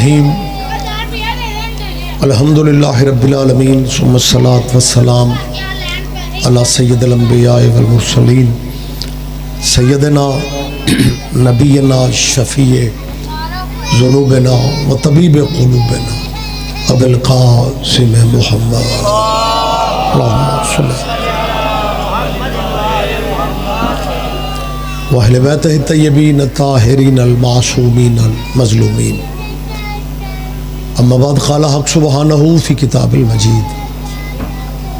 الرحیم الحمدللہ رب العالمین ثم الصلاۃ والسلام علی سید الانبیاء والمرسلین سیدنا نبینا شفیع ذنوبنا و طبیب قلوبنا ابو القاسم محمد اللہم صلی وأہل بیتہ الطیبین الطاہرین المعصومین المظلومین اما بعد قال حق سبحانہ فی کتاب المجید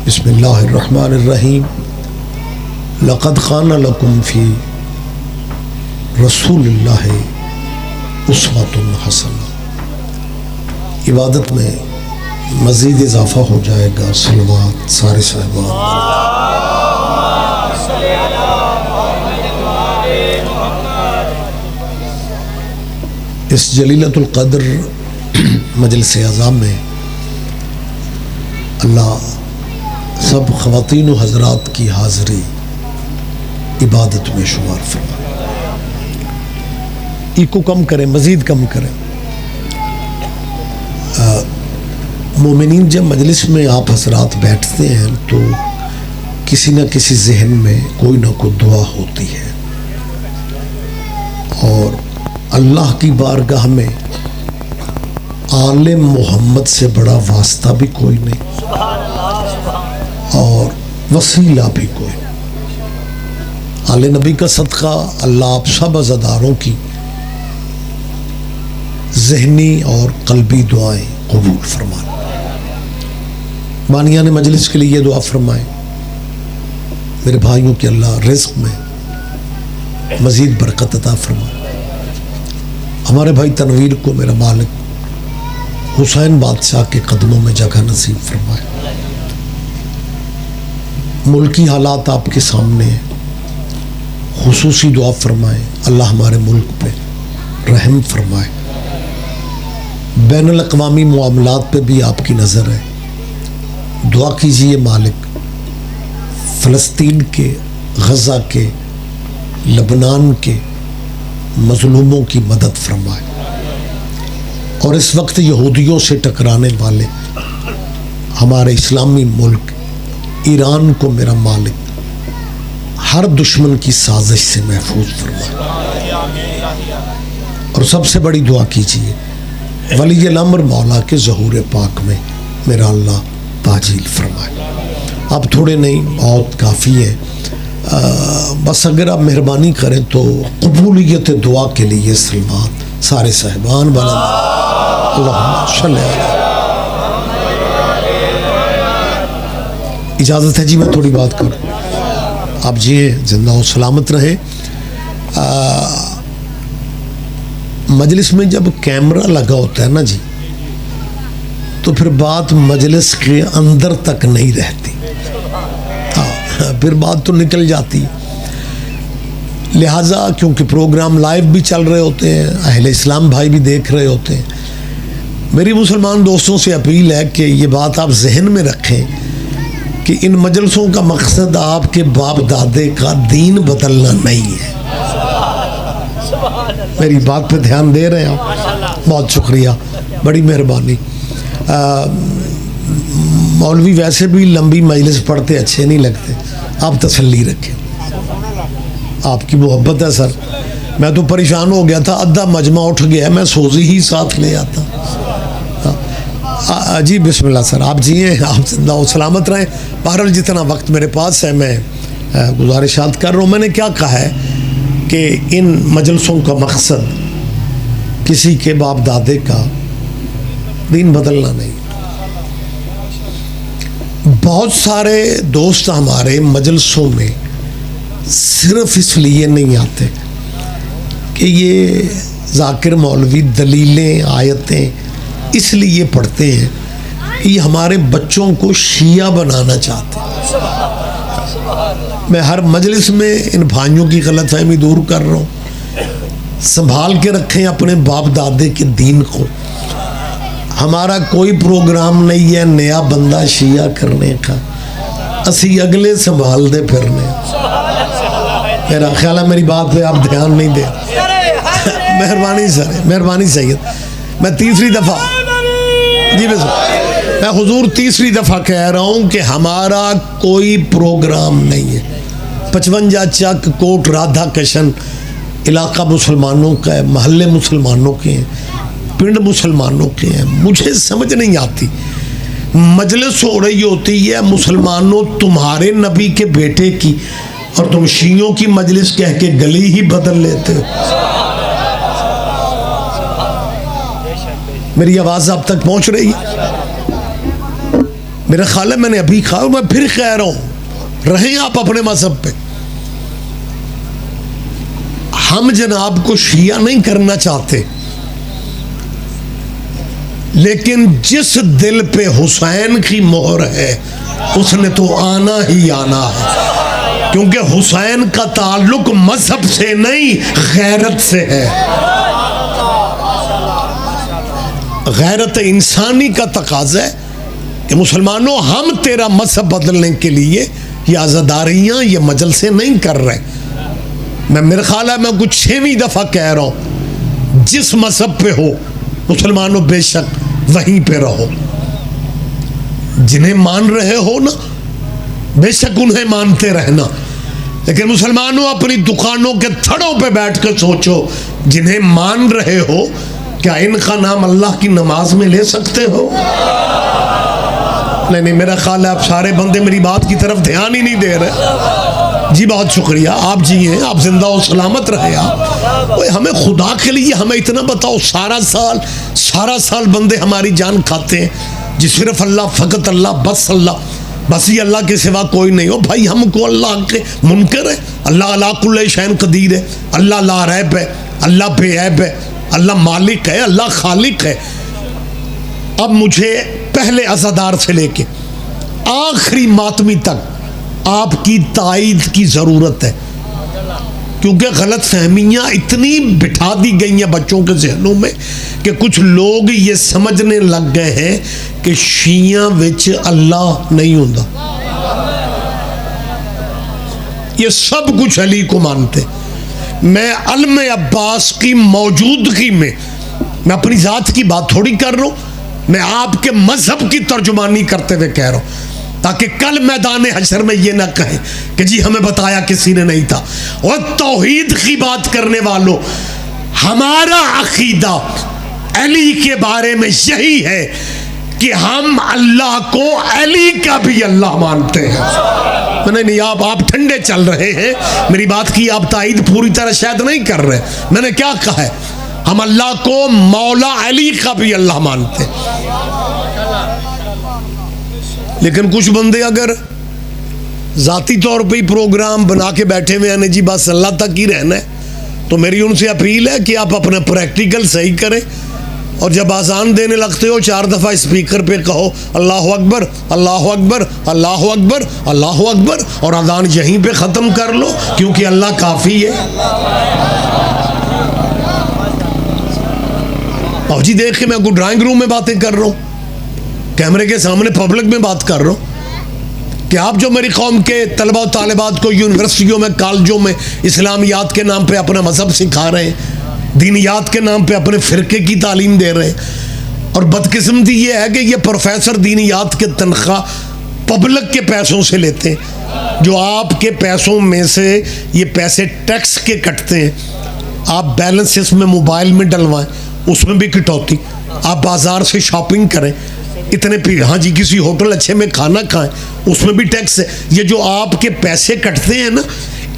بسم اللہ الرحمن الرحیم لقد کان لکم فی رسول اللہ اسوۃ حسنہ۔ عبادت میں مزید اضافہ ہو جائے گا، صلوات سارے صاحبان۔ اس جلیلۃ القدر مجلس اعظام میں اللہ سب خواتین و حضرات کی حاضری عبادت میں شمار فرمائے، ایکو کم کریں، مزید کم کریں۔ مومنین جب مجلس میں آپ حضرات بیٹھتے ہیں تو کسی نہ کسی ذہن میں کوئی نہ کوئی دعا ہوتی ہے، اور اللہ کی بارگاہ میں آل محمد سے بڑا واسطہ بھی کوئی نہیں اور وسیلہ بھی کوئی نہیں۔ آل نبی کا صدقہ اللہ آپ سب عزاداروں کی ذہنی اور قلبی دعائیں قبول فرمائیں۔ بانیان مجلس کے لیے یہ دعا فرمائیں، میرے بھائیوں کے اللہ رزق میں مزید برکت عطا فرمائے۔ ہمارے بھائی تنویر کو میرا مالک حسین بادشاہ کے قدموں میں جگہ نصیب فرمائے۔ ملکی حالات آپ کے سامنے ہیں، خصوصی دعا فرمائیں اللہ ہمارے ملک پہ رحم فرمائے۔ بین الاقوامی معاملات پہ بھی آپ کی نظر ہے، دعا کیجئے مالک فلسطین کے، غزہ کے، لبنان کے مظلوموں کی مدد فرمائے، اور اس وقت یہودیوں سے ٹکرانے والے ہمارے اسلامی ملک ایران کو میرا مالک ہر دشمن کی سازش سے محفوظ فرمائے۔ اور سب سے بڑی دعا کیجیے ولی الامر مولا کے ظہور پاک میں میرا اللہ تاجیل فرمائے۔ اب تھوڑے نہیں، بہت کافی ہے، بس اگر آپ مہربانی کریں تو قبولیت دعا کے لیے صلوات سارے صاحبان بلند اللہم صلی اللہ۔ اجازت ہے جی میں تھوڑی بات کروں؟ آپ جی زندہ و سلامت رہے۔ مجلس میں جب کیمرہ لگا ہوتا ہے نا جی، تو پھر بات مجلس کے اندر تک نہیں رہتی، پھر بات تو نکل جاتی ہے۔ لہٰذا کیونکہ پروگرام لائیو بھی چل رہے ہوتے ہیں، اہل اسلام بھائی بھی دیکھ رہے ہوتے ہیں، میری مسلمان دوستوں سے اپیل ہے کہ یہ بات آپ ذہن میں رکھیں کہ ان مجلسوں کا مقصد آپ کے باپ دادے کا دین بدلنا نہیں ہے۔ میری بات پہ دھیان دے رہے ہیں آپ؟ بہت شکریہ، بڑی مہربانی۔ مولوی ویسے بھی لمبی مجلس پڑھتے اچھے نہیں لگتے، آپ تسلی رکھیں، آپ کی محبت ہے سر۔ میں تو پریشان ہو گیا تھا، آدھا مجمع اٹھ گیا، میں سوزی ہی ساتھ لے آتا۔ جی بسم اللہ سر، آپ جیئیں، آپ زندہ و سلامت رہیں۔ بہرحال جتنا وقت میرے پاس ہے میں گزارشات کر رہا ہوں۔ میں نے کیا کہا ہے کہ ان مجلسوں کا مقصد کسی کے باپ دادے کا دین بدلنا نہیں۔ بہت سارے دوست ہمارے مجلسوں میں صرف اس لیے نہیں آتے کہ یہ ذاکر مولوی دلیلیں آیتیں اس لیے پڑھتے ہیں کہ یہ ہمارے بچوں کو شیعہ بنانا چاہتے ہیں۔ میں ہر مجلس میں ان بھائیوں کی غلط فہمی دور کر رہا ہوں، سنبھال کے رکھیں اپنے باپ دادے کے دین کو۔ ہمارا کوئی پروگرام نہیں ہے نیا بندہ شیعہ کرنے کا، اسی اگلے سنبھال دے پھرنے۔ میرا خیال ہے میری بات پہ آپ دھیان نہیں دیں۔ مہربانی سر، مہربانی سید۔ میں تیسری دفعہ جی میں حضور تیسری دفعہ کہہ رہا ہوں کہ ہمارا کوئی پروگرام نہیں ہے. 55 چک کوٹ رادھا کشن علاقہ مسلمانوں کا ہے, محلے مسلمانوں کے ہیں, پنڈ مسلمانوں کے ہیں. مجھے سمجھ نہیں آتی, مجلس ہو رہی ہوتی ہے مسلمانوں تمہارے نبی کے بیٹے کی, اور تم شیعوں کی مجلس کہہ کے گلی ہی بدل لیتے ہو. میری آواز اب تک پہنچ رہی ہے؟ میرا خیال ہے میں نے ابھی کہا, میں پھر کہہ رہا ہوں, رہیں آپ اپنے مذہب پہ. ہم جناب کو شیعہ نہیں کرنا چاہتے, لیکن جس دل پہ حسین کی مہر ہے اس نے تو آنا ہی آنا ہے, کیونکہ حسین کا تعلق مذہب سے نہیں غیرت سے ہے. غیرت انسانی کا تقاضا ہے کہ مسلمانوں ہم تیرا مذہب بدلنے کے لیے یہ عزاداریاں یہ مجلسیں نہیں کر رہے. میں میرا خیال ہے میں کچھ 6ویں دفعہ کہہ رہا ہوں, جس مذہب پہ ہو مسلمانوں بے شک وہیں پہ رہو. جنہیں مان رہے ہو نا بے شک انہیں مانتے رہنا, لیکن مسلمانوں اپنی دکانوں کے تھڑوں پہ بیٹھ کر سوچو, جنہیں مان رہے ہو کیا ان کا نام اللہ کی نماز میں لے سکتے ہو؟ نہیں, میرا خیال ہے آپ سارے بندے میری بات کی طرف دھیان ہی نہیں دے رہے. جی بہت شکریہ, آپ جی ہیں, آپ زندہ و سلامت رہے. آپ ہمیں خدا کے لیے ہمیں اتنا بتاؤ, سارا سال بندے ہماری جان کھاتے ہیں جی, صرف اللہ, فقط اللہ, بس اللہ, بس یہ اللہ کے سوا کوئی نہیں ہو. بھائی ہم کو اللہ کے منکر ہے؟ اللہ علی کل شیء قدیر ہے, اللہ لا ریب ہے, اللہ بے عیب ہے, اللہ مالک ہے, اللہ خالق ہے. اب مجھے پہلے عزادار سے لے کے آخری ماتمی تک آپ کی تائید کی ضرورت ہے, کیونکہ غلط فہمیاں اتنی بٹھا دی گئی ہیں بچوں کے ذہنوں میں کہ کچھ لوگ یہ سمجھنے لگ گئے ہیں کہ شیعہ وچ اللہ نہیں ہوتا. یہ سب کچھ علی کو مانتے. میں علم عباس کی موجودگی میں اپنی ذات کی بات تھوڑی کر رہا ہوں, میں آپ کے مذہب کی ترجمانی کرتے ہوئے کہہ رہا ہوں, تاکہ کل میدان حشر میں یہ نہ کہیں کہ جی ہمیں بتایا کسی نے نہیں تھا. اور توحید کی بات کرنے والوں, ہمارا عقیدہ علی کے بارے میں یہی ہے کہ ہم اللہ کو علی کا بھی اللہ مانتے ہیں. نہیں, آپ ٹھنڈے چل رہے ہیں, میری بات کی آپ تائید پوری طرح شاید نہیں کر رہے. میں نے کیا کہا ہے, ہم اللہ کو مولا علی کا بھی اللہ مانتے. لیکن کچھ بندے اگر ذاتی طور پہ ہی پروگرام بنا کے بیٹھے ہوئے ہیں جی بس اللہ تک ہی رہنا ہے, تو میری ان سے اپیل ہے کہ آپ اپنا پریکٹیکل صحیح کریں, اور جب آزان دینے لگتے ہو 4 دفعہ اسپیکر پہ کہو اللہ اکبر, اللہ اکبر, اللہ اکبر, اللہ اکبر, اور اذان یہیں پہ ختم کر لو, کیونکہ اللہ کافی ہے. اور جی دیکھ کے میں کوئی ڈرائنگ روم میں باتیں کر رہا ہوں, کیمرے کے سامنے پبلک میں بات کر رہا ہوں کہ آپ جو میری قوم کے طلبہ و طالبات کو یونیورسٹیوں میں, کالجوں میں اسلامیات کے نام پہ اپنا مذہب سکھا رہے ہیں, دینیات کے نام پہ اپنے فرقے کی تعلیم دے رہے ہیں, اور بدقسمتی یہ ہے کہ یہ پروفیسر دینیات کے تنخواہ پبلک کے پیسوں سے لیتے ہیں, جو آپ کے پیسوں میں سے یہ پیسے ٹیکس کے کٹتے ہیں. آپ بیلنس اس میں موبائل میں ڈلوائیں, اس میں بھی کٹوتی. آپ بازار سے شاپنگ کریں, اتنے ہاں جی کسی ہوٹل اچھے میں کھانا کھائیں, اس میں بھی ٹیکس ہے. یہ جو آپ کے پیسے کٹتے ہیں نا,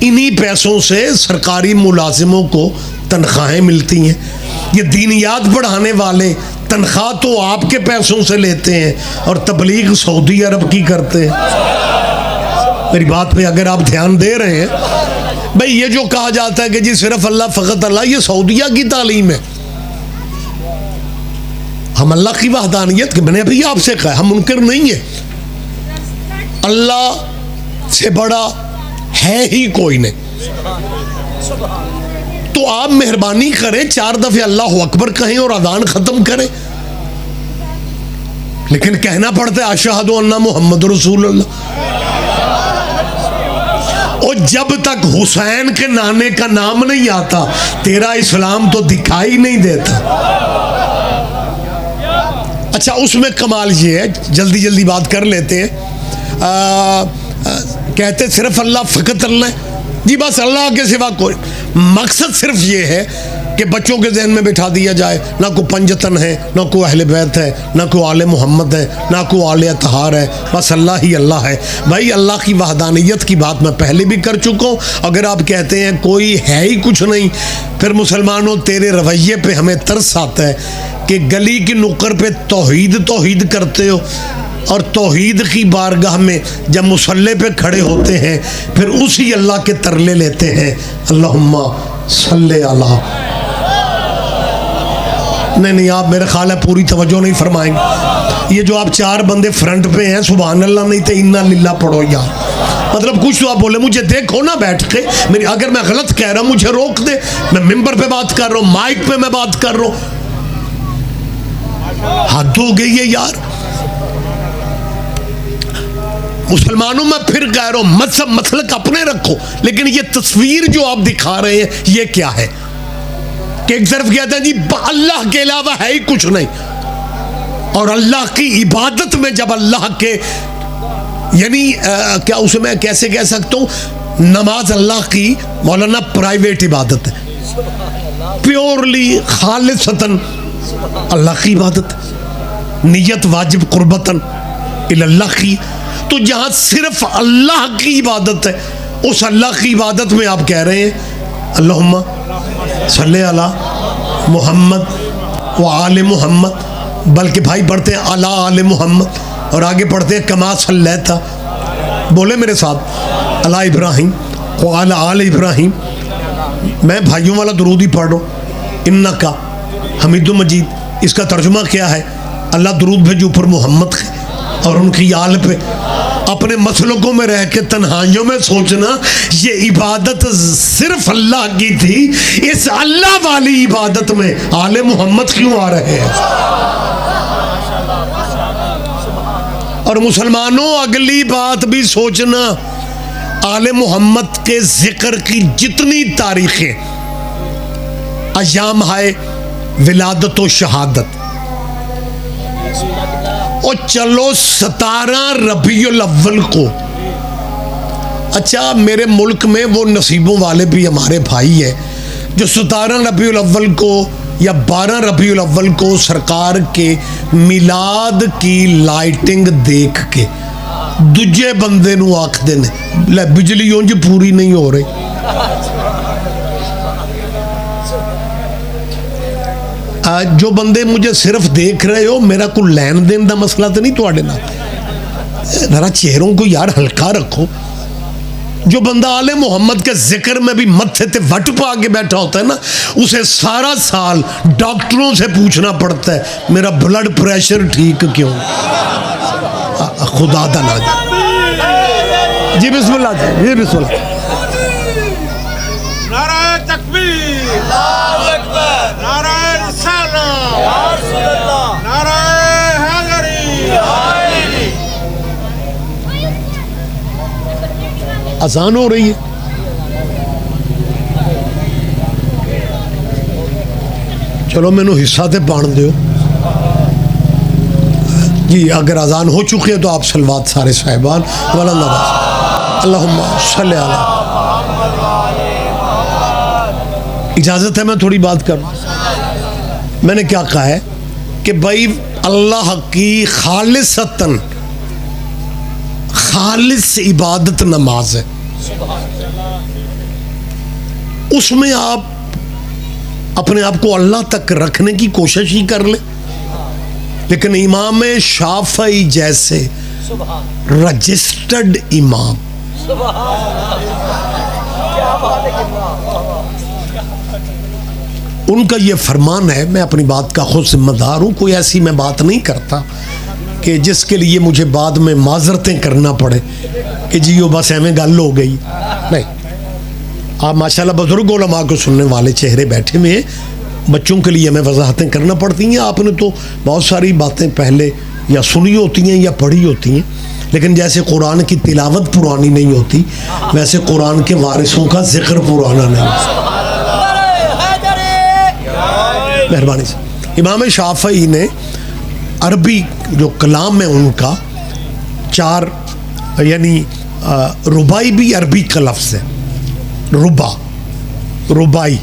انہی پیسوں سے سرکاری ملازموں کو تنخواہیں ملتی ہیں. یہ دینیات پڑھانے والے تنخواہ تو آپ کے پیسوں سے لیتے ہیں, اور تبلیغ سعودی عرب کی کرتے ہیں. میری بات پہ اگر آپ دھیان دے رہے ہیں, بھئی یہ جو کہا جاتا ہے کہ جی صرف اللہ فقط اللہ, یہ سعودیہ کی تعلیم ہے. ہم اللہ کی وحدانیت کے, میں نے ابھی آپ سے کہا ہم منکر نہیں ہیں, اللہ سے بڑا ہے ہی کوئی نہیں. تو آپ مہربانی کریں 4 دفعے اللہ اکبر کہیں اور اذان ختم کریں, لیکن کہنا پڑتا ہے اشہد ان محمد رسول اللہ. اور جب تک حسین کے نانے کا نام نہیں آتا تیرا اسلام تو دکھائی نہیں دیتا. اچھا اس میں کمال یہ ہے، جلدی جلدی بات کر لیتے ہیں، کہتے صرف اللہ، فقط اللہ ہے جی، بس اللہ کے سوا کوئی، مقصد صرف یہ ہے کہ بچوں کے ذہن میں بٹھا دیا جائے نہ کوئی پنجتن ہے، نہ کوئی اہل بیت ہے، نہ کوئی آل محمد ہے، نہ کوئی آل اطہار ہے، بس اللہ ہی اللہ ہے۔ بھائی اللہ کی وحدانیت کی بات میں پہلے بھی کر چکا ہوں۔ اگر آپ کہتے ہیں کوئی ہے ہی کچھ نہیں، پھر مسلمانوں تیرے رویے پہ ہمیں ترس آتا ہے کہ گلی کی نکڑ پہ توحید کرتے ہو، اور توحید کی بارگاہ میں جب مصلی پہ کھڑے ہوتے ہیں پھر اسی اللہ کے ترلے لیتے ہیں، اللہم صلی علی۔ نہیں آپ میرے خیال ہے پوری توجہ نہیں فرمائیں گے۔ یہ جو آپ 4 بندے فرنٹ پہ ہیں، سبحان اللہ نہیں تو انا للہ پڑھو یار، مطلب کچھ تو آپ بولے، مجھے دیکھو نا بیٹھ کے، اگر میں غلط کہہ رہا ہوں مجھے روک دے، میں ممبر پہ بات کر رہا ہوں، مائک پہ میں بات کر رہا ہوں، حد ہو گئی ہے یار۔ مسلمانوں میں پھر کہہ رہا ہوں، مذہب مسلک اپنے رکھو، لیکن یہ تصویر جو آپ دکھا رہے ہیں یہ کیا ہے کہ ایک طرف کہتے ہیں جی اللہ کے علاوہ ہے ہی کچھ نہیں، اور اللہ کی عبادت میں جب اللہ کے یعنی کیا اسے میں کیسے کہہ سکتا ہوں، نماز اللہ کی مولانا پرائیویٹ عبادت ہے، پیورلی خالصتاً اللہ کی عبادت، نیت واجب قربتاً اللہ کی، تو جہاں صرف اللہ کی عبادت ہے اس اللہ کی عبادت میں آپ کہہ رہے ہیں اللہم صلی علی محمد و آل محمد، بلکہ بھائی پڑھتے ہیں علی آل محمد اور آگے پڑھتے ہیں کما صلیتا، بولے میرے ساتھ علی ابراہیم و علی آل ابراہیم۔ میں بھائیوں والا درود ہی پڑھ رہا ہوں، انکا حمید مجید، اس کا ترجمہ کیا ہے؟ اللہ درود بھیجو پر محمد کے اور ان کی آل پہ۔ اپنے مسلکوں میں رہ کے تنہائیوں میں سوچنا یہ عبادت صرف اللہ کی تھی، اس اللہ والی عبادت میں آل محمد کیوں آ رہے ہیں؟ اور مسلمانوں اگلی بات بھی سوچنا، آل محمد کے ذکر کی جتنی تاریخیں، ایام ہے ولادت و شہادت، اور چلو 17 ربیع الاول کو، اچھا میرے ملک میں وہ نصیبوں والے بھی ہمارے بھائی ہیں جو 17 ربیع الاول کو یا 12 ربیع الاول کو سرکار کے میلاد کی لائٹنگ دیکھ کے دوجے بندے نو آکھ دینے لے بجلی اونج پوری نہیں ہو رہی۔ جو بندے مجھے صرف دیکھ رہے ہو، میرا کوئی لین دین دا مسئلہ تو نہیں تواڈے نال، ذرا چہروں کو یار ہلکا رکھو۔ جو بندہ آل محمد کے ذکر میں بھی متھے تے وٹ پا کے بیٹھا ہوتا ہے نا، اسے سارا سال ڈاکٹروں سے پوچھنا پڑتا ہے میرا بلڈ پریشر ٹھیک کیوں؟ خدا دا نام جی، بسم اللہ جی، بسم اللہ۔ نعرہ تکبیر، اللہ اکبر، نعرہ رسالہ، یا رسول اللہ، نعرہ حیدری، اذان ہو رہی ہے، چلو مینو حصہ تے پان دیو جی۔ اگر اذان ہو چکی ہے تو آپ صلوات سارے صاحبان اللہم صلی علی۔ اجازت ہے میں تھوڑی بات کروں؟ میں نے کیا کہا ہے کہ بھائی اللہ کی خالصتاً خالص عبادت نماز ہے، اس میں آپ اپنے آپ کو اللہ تک رکھنے کی کوشش ہی کر لیں، لیکن امام شافعی جیسے رجسٹرڈ امام، ان کا یہ فرمان ہے، میں اپنی بات کا خود ذمہ دار ہوں، کوئی ایسی میں بات نہیں کرتا کہ جس کے لیے مجھے بعد میں معذرتیں کرنا پڑے کہ جی وہ بس ایویں گل ہو گئی، نہیں۔ آپ ماشاءاللہ بزرگ علماء کو سننے والے چہرے بیٹھے ہوئے ہیں، بچوں کے لیے ہمیں وضاحتیں کرنا پڑتی ہیں۔ آپ نے تو بہت ساری باتیں پہلے یا سنی ہوتی ہیں یا پڑھی ہوتی ہیں، لیکن جیسے قرآن کی تلاوت پرانی نہیں ہوتی، ویسے قرآن کے وارثوں کا ذکر پرانا نہیں ہوتا۔ مہربانی سے امام شافعی نے عربی جو کلام ہے ان کا 4 یعنی ربائی بھی عربی کا لفظ ہے، ربائی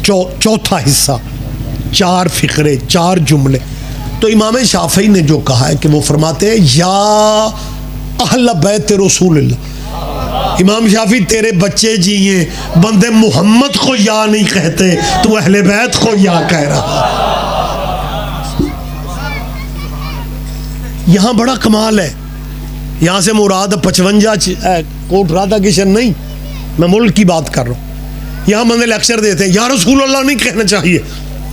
چوتھا حصہ، 4 فقرے، 4 جملے. تو امام شافعی نے جو کہا ہے کہ وہ فرماتے ہیں یا اہل بیت رسول اللہ. امام شافعی تیرے بچے جی ہیں، بندے محمد کو یا نہیں کہتے، تو اہل بیت کو یا کہہ رہا. یہاں بڑا کمال ہے. یہاں سے مراد 55 کوٹ رادا کشن نہیں، میں ملک کی بات کر رہا ہوں. یہاں بندے لیکچر دیتے ہیں یا رسول اللہ نہیں کہنا چاہیے،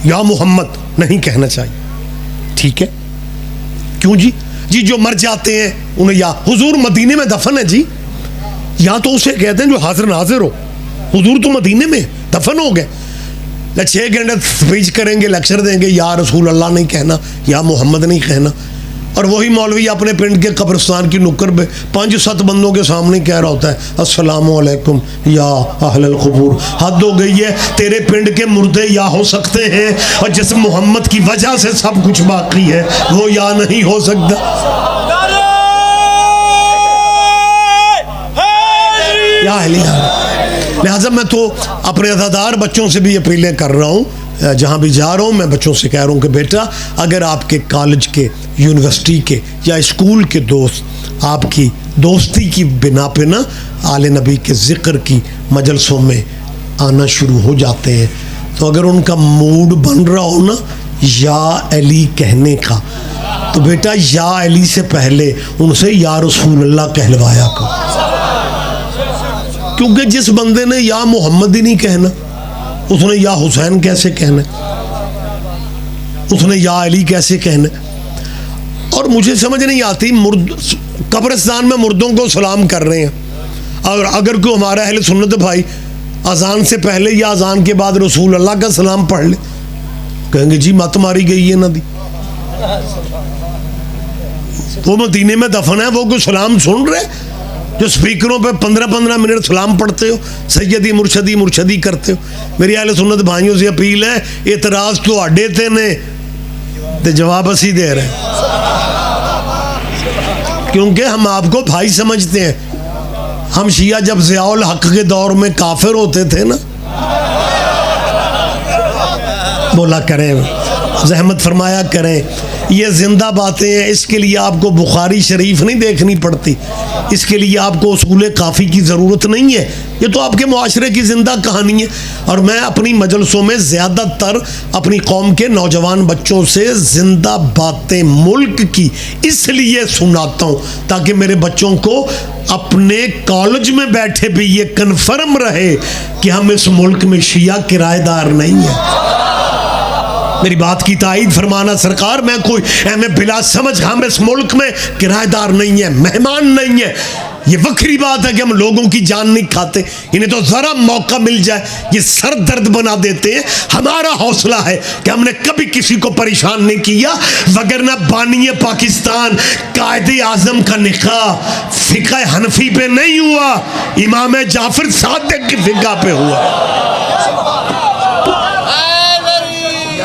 یا محمد نہیں کہنا چاہیے. ٹھیک ہے، کیوں جی جو مر جاتے ہیں انہیں یا حضور مدینے میں دفن ہے جی، یا تو اسے کہتے ہیں جو حاضر ناظر ہو. حضور تو مدینے میں دفن ہو گئے. 6 گھنٹے اسپیچ کریں گے، لیکچر دیں گے، یا رسول اللہ نہیں کہنا، یا محمد نہیں کہنا. اور وہی مولوی اپنے پنڈ کے قبرستان کی نکر پہ 5-7 بندوں کے سامنے کہہ رہا ہوتا ہے السلام علیکم یا اہل القبور. حد ہو گئی ہے. تیرے پنڈ کے مردے یا ہو سکتے ہیں، اور جس محمد کی وجہ سے سب کچھ باقی ہے وہ یا نہیں ہو سکتا. یا لہٰذا میں تو اپنے عزادار بچوں سے بھی اپیلیں کر رہا ہوں، جہاں بھی جا رہا ہوں میں بچوں سے کہہ رہا ہوں کہ بیٹا اگر آپ کے کالج کے، یونیورسٹی کے یا اسکول کے دوست آپ کی دوستی کی بنا پہ نا آل نبی کے ذکر کی مجلسوں میں آنا شروع ہو جاتے ہیں، تو اگر ان کا موڈ بن رہا ہو نا یا علی کہنے کا، تو بیٹا یا علی سے پہلے ان سے یا رسول اللہ کہلوایا کرو. کیونکہ جس بندے نے یا محمد ہی نہیں کہنا، اس نے یا حسین کیسے کہنا، اس نے یا علی کیسے کہنا. اور مجھے سمجھ نہیں آتی، قبرستان میں مردوں کو سلام کر رہے ہیں، اور اگر کوئی ہمارا اہل سنت بھائی اذان سے پہلے یا اذان کے بعد رسول اللہ کا سلام پڑھ لے، کہیں گے جی مت ماری گئی ہے نا دی. وہ مدینے میں دفن ہے، وہ کوئی سلام سن رہے جو سپیکروں پہ 15-15 منٹ سلام پڑھتے ہو، سیدی مرشدی مرشدی کرتے ہو. میری اہل سنت بھائیوں سے اپیل ہے، اعتراض تو اڈے تے نے تے جواب اسی دے رہے ہیں، کیونکہ ہم آپ کو بھائی سمجھتے ہیں. ہم شیعہ جب ضیاء الحق کے دور میں کافر ہوتے تھے نا، بولا کریں، زحمت فرمایا کریں، یہ زندہ باتیں ہیں. اس کے لیے آپ کو بخاری شریف نہیں دیکھنی پڑتی، اس کے لیے آپ کو اصول کافی کی ضرورت نہیں ہے. یہ تو آپ کے معاشرے کی زندہ کہانی ہے. اور میں اپنی مجلسوں میں زیادہ تر اپنی قوم کے نوجوان بچوں سے زندہ باتیں ملک کی اس لیے سناتا ہوں تاکہ میرے بچوں کو اپنے کالج میں بیٹھے بھی یہ کنفرم رہے کہ ہم اس ملک میں شیعہ کرایہ دار نہیں ہیں. میری بات کی تائید فرمانا سرکار، میں کوئی اہم بلا سمجھ، ہم اس ملک میں کرایہ دار نہیں ہیں، مہمان نہیں ہیں. یہ وکری بات ہے کہ ہم لوگوں کی جان نہیں کھاتے، انہیں تو ذرا موقع مل جائے یہ سر درد بنا دیتے ہیں. ہمارا حوصلہ ہے کہ ہم نے کبھی کسی کو پریشان نہیں کیا، وگرنہ بانی پاکستان قائد اعظم کا نکاح فقہ حنفی پہ نہیں ہوا، امام جعفر صادق کی فقہ پہ ہوا.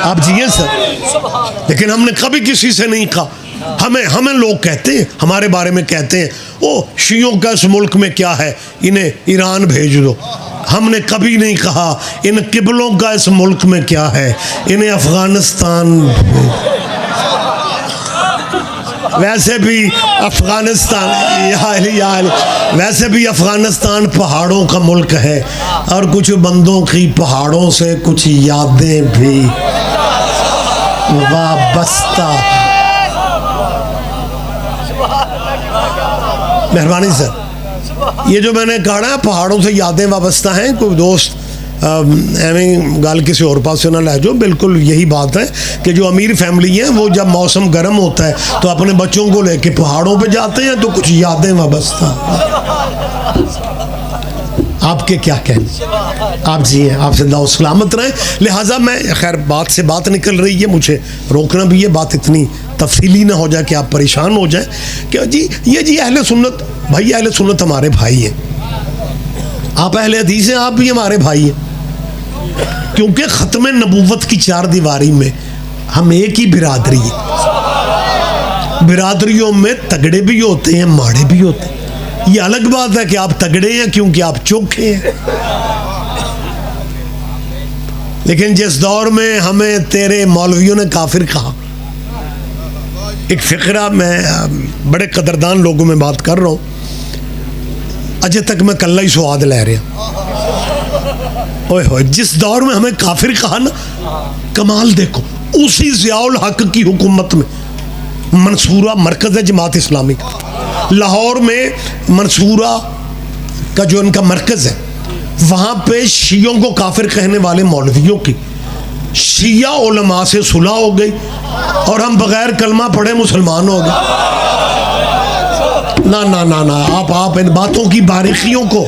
آپ جیئے سر، لیکن ہم نے کبھی کسی سے نہیں کہا. ہمیں لوگ کہتے ہیں، ہمارے بارے میں کہتے ہیں او شیعوں کا اس ملک میں کیا ہے، انہیں ایران بھیج دو. ہم نے کبھی نہیں کہا ان قبلوں کا اس ملک میں کیا ہے، انہیں افغانستان ویسے بھی ویسے بھی افغانستان پہاڑوں کا ملک ہے، اور کچھ بندوں کی پہاڑوں سے کچھ یادیں بھی وابستہ. مہربانی سر، یہ جو میں نے کہا نا پہاڑوں سے یادیں وابستہ ہیں، کوئی دوست ایویں گال کسی اور پاس سے نہ لے جو، بالکل یہی بات ہے کہ جو امیر فیملی ہیں وہ جب موسم گرم ہوتا ہے تو اپنے بچوں کو لے کے پہاڑوں پہ جاتے ہیں تو کچھ یادیں وابستہ. آپ کے کیا کہنے، آپ جی ہیں، آپ زندہ و سلامت رہیں. لہٰذا میں خیر بات سے بات نکل رہی ہے، مجھے روکنا بھی ہے، بات اتنی تفصیلی نہ ہو جائے کہ آپ پریشان ہو جائیں کہ جی یہ جی اہل سنت بھائی، اہل سنت ہمارے بھائی ہیں، آپ اہل حدیث ہیں، آپ بھی ہمارے بھائی ہیں. کیونکہ ختم نبوت کی 4 دیواری میں ہم ایک ہی برادری ہے. برادریوں میں تگڑے بھی ہوتے ہیں, ماڑے بھی ہوتے ہیں. یہ الگ بات ہے کہ آپ تگڑے ہیں کیونکہ آپ چوکھے ہیں. لیکن جس دور میں ہمیں تیرے مولویوں نے کافر کہا, ایک فقرہ, میں بڑے قدردان لوگوں میں بات کر رہا ہوں, اجے تک میں کلہ ہی سواد لے رہا. اوئے ہوئے, جس دور میں ہمیں کافر کہا نا, کمال دیکھو. اسی ضیاء الحق کی حکومت میں منصورہ مرکز ہے جماعت اسلامی کا, لاہور میں منصورہ کا جو ان کا مرکز ہے, وہاں پہ شیعوں کو کافر کہنے والے مولویوں کی شیعہ علماء سے صلح ہو گئی اور ہم بغیر کلمہ پڑھے مسلمان ہو گئے. نہ آپ ان باتوں کی باریکیوں کو,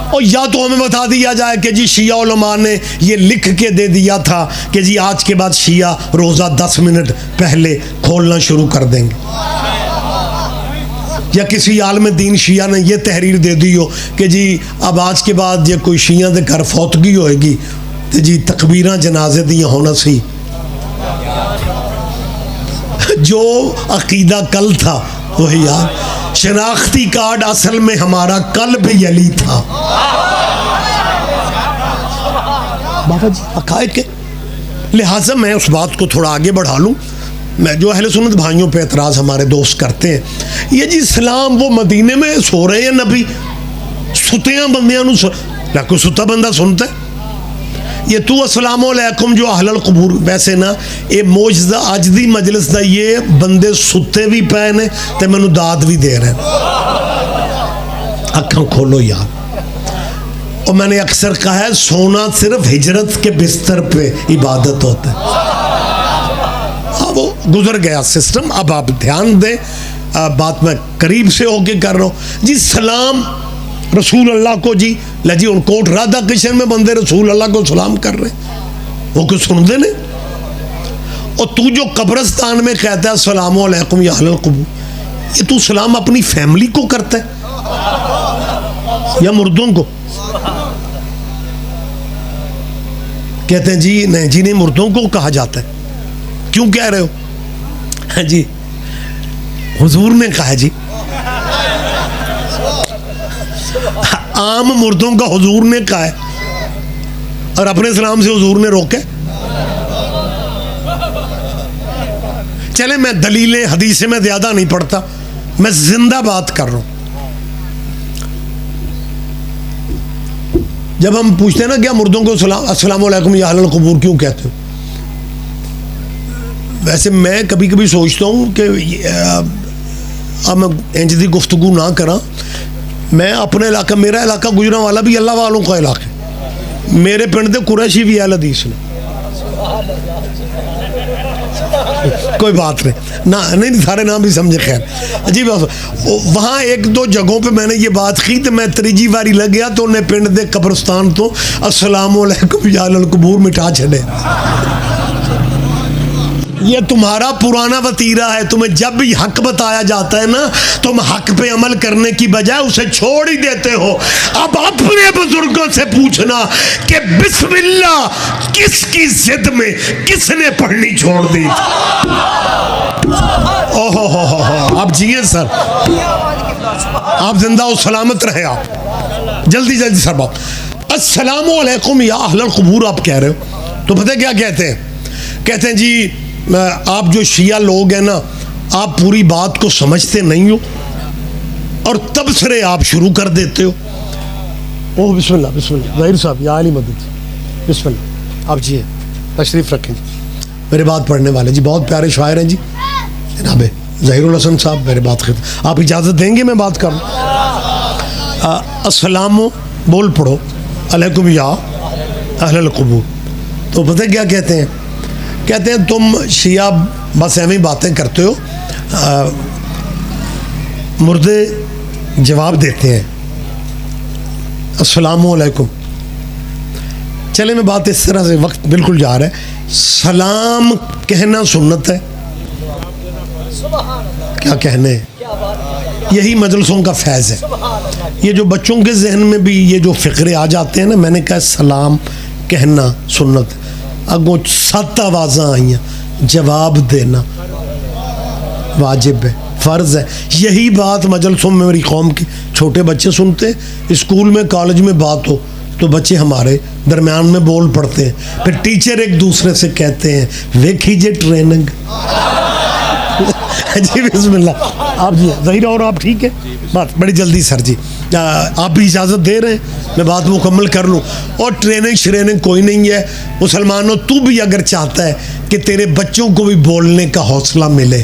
اور یا تو ہمیں بتا دیا جائے کہ جی شیعہ علماء نے یہ لکھ کے دے دیا تھا کہ جی آج کے بعد شیعہ روزہ 10 منٹ پہلے کھولنا شروع کر دیں گے, یا کسی عالم دین شیعہ نے یہ تحریر دے دی ہو کہ جی اب آج کے بعد یہ کوئی شیعہ دے گھر فوتگی ہوئے گی تو جی تکبیراں جنازے دیا ہونا سی. جو عقیدہ کل تھا وہی یاد. شناختی کارڈ اصل میں ہمارا قلب علی تھا. بابا جی حقائق ہے. لہٰذا میں اس بات کو تھوڑا آگے بڑھا لوں. میں جو اہل سنت بھائیوں پہ اعتراض ہمارے دوست کرتے ہیں, یہ جی اسلام وہ مدینے میں سو رہے ہیں نبی, ستیاں بندیاں نو کوئی ستا بندہ سنتا ہے. یہ تو السلام علیکم جو اہل القبور, ویسے نا یہ موجزہ اج دی مجلس دا یہ بندے ستے بھی پے نے تے مینوں داد بھی دے رہے ہیں. اکھاں کھولو یار. اور میں نے اکثر کہا ہے سونا صرف ہجرت کے بستر پہ عبادت ہوتا ہے. وہ گزر گیا سسٹم, اب آپ دھیان دیں. بات میں قریب سے ہو کے کر رہا ہوں. جی سلام رسول اللہ کو, جی جی ان کوٹ رادھا کرشن میں بندے رسول اللہ کو سلام کر رہے, وہ کچھ سن دے نہیں. اور تو جو قبرستان میں کہتا ہے السلام علیکم یا اہل القبور, یہ تو سلام اپنی فیملی کو کرتا ہے یا مردوں کو؟ کہتے ہیں جی نہیں جی نہیں, مردوں کو کہا جاتا ہے. کیوں کہہ رہے ہو؟ جی حضور نے کہا جی, عام مردوں کا حضور نے کہا ہے اور اپنے اسلام سے حضور نے روکے. چلے میں دلیلیں حدیثیں میں زیادہ نہیں پڑھتا, میں زندہ بات کر رہا ہوں. جب ہم پوچھتے ہیں نا کیا مردوں کو السلام علیکم یا اہل القبور کیوں کہتے ہو, ویسے میں کبھی کبھی سوچتا ہوں کہ اب میں انج دی گفتگو نہ کراں. میں اپنے علاقہ, میرا علاقہ گجرا والا بھی اللہ والوں کا علاقہ, میرے پنڈ دے قریشی بھی اہل حدیث نے. کوئی بات نہیں سارے نام بھی سمجھے. خیر عجیب وہاں ایک دو جگہوں پہ میں نے یہ بات کی تو میں تیجی واری لگ گیا تو انہیں پنڈ دے قبرستان تو السلام علیکم یا اہل القبور مٹا چھڑے. یہ تمہارا پرانا وتیرہ ہے, تمہیں جب بھی حق بتایا جاتا ہے نا تم حق پہ عمل کرنے کی بجائے اسے چھوڑ ہی دیتے ہو. اب اپنے بزرگوں سے پوچھنا کہ بسم اللہ کس کی ضد میں کس نے پڑھنی چھوڑ دی. آپ جیئے سر, آپ زندہ و سلامت رہے. آپ جلدی سر بات. السلام علیکم یا اہل القبور آپ کہہ رہے ہو تو پتہ کیا کہتے ہیں؟ کہتے ہیں جی آپ جو شیعہ لوگ ہیں نا آپ پوری بات کو سمجھتے نہیں ہو اور تبصرے آپ شروع کر دیتے ہو. اوہ بسم اللہ ظاہر صاحب یا علی مدد, بسم اللہ. آپ جی تشریف رکھیں جی, میرے بات پڑھنے والے جی بہت پیارے شاعر ہیں جی جناب ظہیر الحسن صاحب. میرے بات خدمت, آپ اجازت دیں گے میں بات کروں؟ السلام بول پڑھو علیکم یا اہل القبور. تو پتہ کیا کہتے ہیں؟ کہتے ہیں تم شیعہ بس ایویں باتیں کرتے ہو, مردے جواب دیتے ہیں السلام علیکم. چلے میں بات اس طرح سے, وقت بالکل جا رہا ہے. سلام کہنا سنت ہے, کیا کہنے, یہی مجلسوں کا فیض ہے. یہ جو بچوں کے ذہن میں بھی یہ جو فقرے آ جاتے ہیں نا, میں نے کہا سلام کہنا سنت. اگوں 7 آوازاں آئیاں، جواب دینا واجب ہے، فرض ہے۔ یہی بات مجلسوں میں میری قوم کے چھوٹے بچے سنتے ہیں، اسکول میں کالج میں بات ہو تو بچے ہمارے درمیان میں بول پڑتے ہیں، پھر ٹیچر ایک دوسرے سے کہتے ہیں ویکھی جے ٹریننگ۔ جی بسم اللہ، آپ جی ظہیر اور آپ ٹھیک ہے؟ بات بڑی جلدی سر جی، آپ بھی اجازت دے رہے ہیں میں بات مکمل کر لوں؟ اور ٹریننگ کوئی نہیں ہے مسلمانوں، تو بھی اگر چاہتا ہے کہ تیرے بچوں کو بھی بولنے کا حوصلہ ملے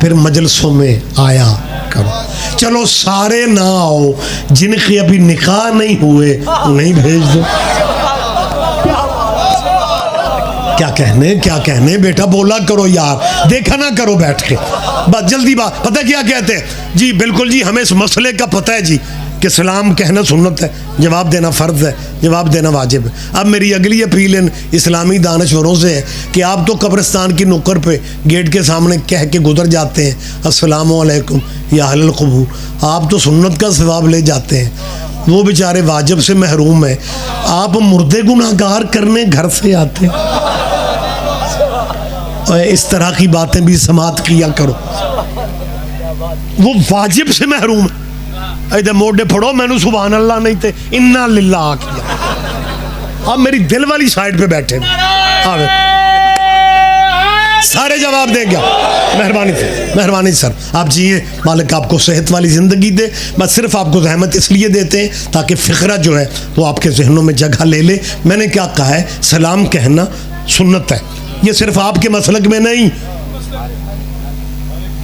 پھر مجلسوں میں آیا کرو۔ چلو سارے نہ آؤ، جن کے ابھی نکاح نہیں ہوئے انہیں بھیج دو۔ کیا کہنے بیٹا، بولا کرو یار، دیکھا نہ کرو بیٹھ کے، بس جلدی بات۔ پتہ کیا کہتے ہیں جی؟ بالکل جی، ہمیں اس مسئلے کا پتہ ہے جی کہ سلام کہنا سنت ہے، جواب دینا فرض ہے، جواب دینا واجب ہے۔ اب میری اگلی اپیل ان اسلامی دانشوروں سے ہے کہ آپ تو قبرستان کی نکر پہ گیٹ کے سامنے کہہ کے گزر جاتے ہیں السلام علیکم یا اہل القبور، آپ تو سنت کا ثواب لے جاتے ہیں، وہ بیچارے واجب سے محروم ہیں، آپ مردے گناہگار کرنے گھر سے آتے ہیں۔ اس طرح کی باتیں بھی سماعت کیا کرو، وہ واجب سے محروم ہے۔ ایدھے موڈے پھڑو، میں نے سبحان اللہ نہیں تے انا للہ کیا۔ اب میری دل والی سائڈ پہ بیٹھے سارے جواب دیں گیا، مہربانی سر آپ جیے، مالک آپ کو صحت والی زندگی دے۔ بس صرف آپ کو زحمت اس لیے دیتے ہیں تاکہ فقرہ جو ہے وہ آپ کے ذہنوں میں جگہ لے لے۔ میں نے کیا کہا ہے؟ سلام کہنا سنت ہے، یہ صرف آپ کے مسلک میں نہیں،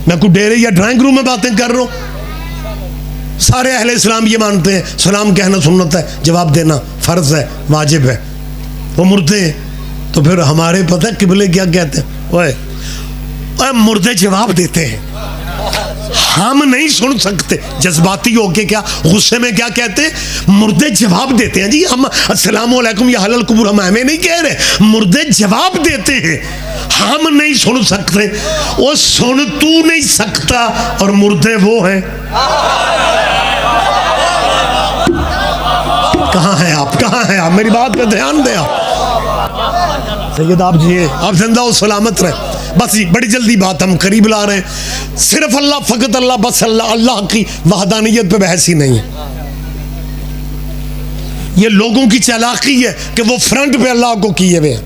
میں کوئی ڈیرے یا ڈرائنگ روم میں باتیں کر رہا ہوں، سارے اہل اسلام یہ مانتے ہیں سلام کہنا سنت ہے، جواب دینا فرض ہے، واجب ہے۔ وہ مردے ہیں تو پھر ہمارے پتہ قبلے کیا کہتے ہیں؟ اوے مردے جواب دیتے ہیں، ہم نہیں سن سکتے، جذباتی ہو کے کیا غصے میں کیا کہتے ہیں؟ مردے جواب دیتے ہیں جی، ہم السلام علیکم یا اہل القبور ہم ہمیں نہیں کہہ رہے، مردے جواب دیتے ہیں، ہم نہیں سن سکتے، وہ سن تو نہیں سکتا اور مردے وہ ہیں۔ کہاں ہیں آپ؟ میری بات پہ دھیان دیں آپ۔ سید آپ جی آپ زندہ و سلامت رہے۔ بس بڑی جلدی بات ہم قریب لا رہے ہیں، صرف اللہ، فقط اللہ، بس اللہ، اللہ کی وحدانیت پہ بحث ہی نہیں ہے۔ یہ لوگوں کی چالاکی ہے کہ وہ فرنٹ پہ اللہ کو کیے ہوئے ہیں،